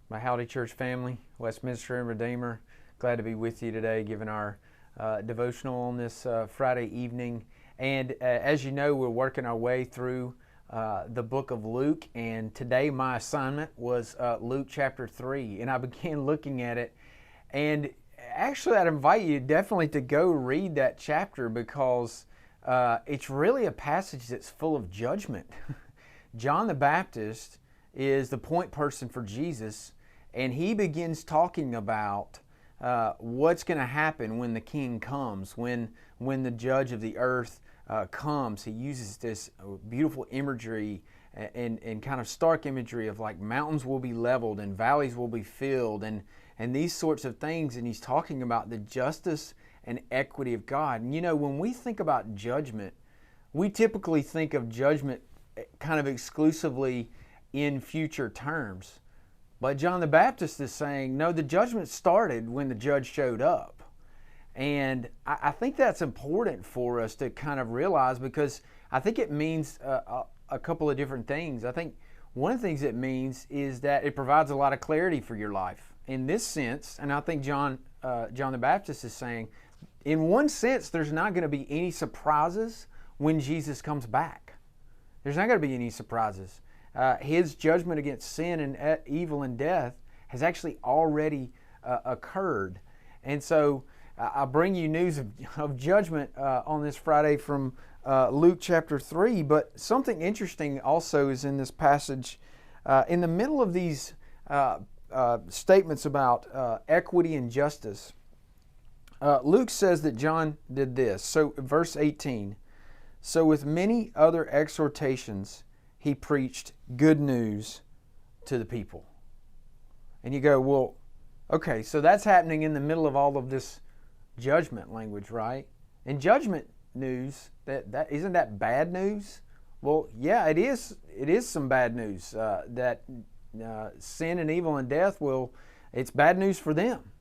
My Howdy Church family, Westminster and Redeemer. Glad to be with you today, giving our devotional on this Friday evening. And as you know, we're working our way through the book of Luke, and today my assignment was Luke chapter 3, and I began looking at it. And actually, I'd invite you definitely to go read that chapter because it's really a passage that's full of judgment. John the Baptist is the point person for Jesus, and he begins talking about what's going to happen when the king comes, when the judge of the earth comes. He uses this beautiful imagery and kind of stark imagery of like mountains will be leveled and valleys will be filled and these sorts of things. And he's talking about the justice and equity of God. And you know, when we think about judgment, we typically think of judgment kind of exclusively in future terms. But John the Baptist is saying, no, the judgment started when the judge showed up. And I think that's important for us to kind of realize, because I think it means a couple of different things. I think one of the things it means is that it provides a lot of clarity for your life. In this sense, and I think John the Baptist is saying, in one sense, there's not going to be any surprises when Jesus comes back. There's not going to be any surprises. His judgment against sin and evil and death has actually already occurred. And so I bring you news of judgment on this Friday from Luke chapter 3. But something interesting also is in this passage. In the middle of these statements about equity and justice, Luke says that John did this. So verse 18, so with many other exhortations, he preached good news to the people. And you go, well, okay, so that's happening in the middle of all of this judgment language, right? And judgment news, that isn't that bad news? Well, yeah, it is some bad news. That sin and evil and death, it's bad news for them.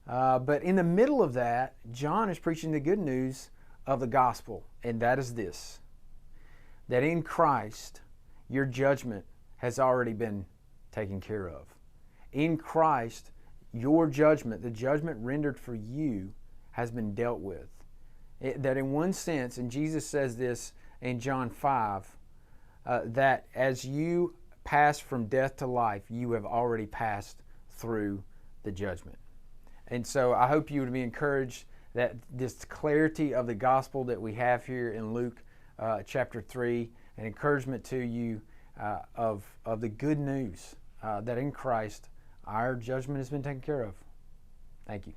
But in the middle of that, John is preaching the good news of the gospel, and that is this: that in Christ, your judgment has already been taken care of. In Christ, your judgment, the judgment rendered for you, has been dealt with. That in one sense, and Jesus says this in John 5, that as you pass from death to life, you have already passed through the judgment. And so I hope you would be encouraged that this clarity of the gospel that we have here in Luke chapter 3, an encouragement to you of the good news that in Christ our judgment has been taken care of. Thank you.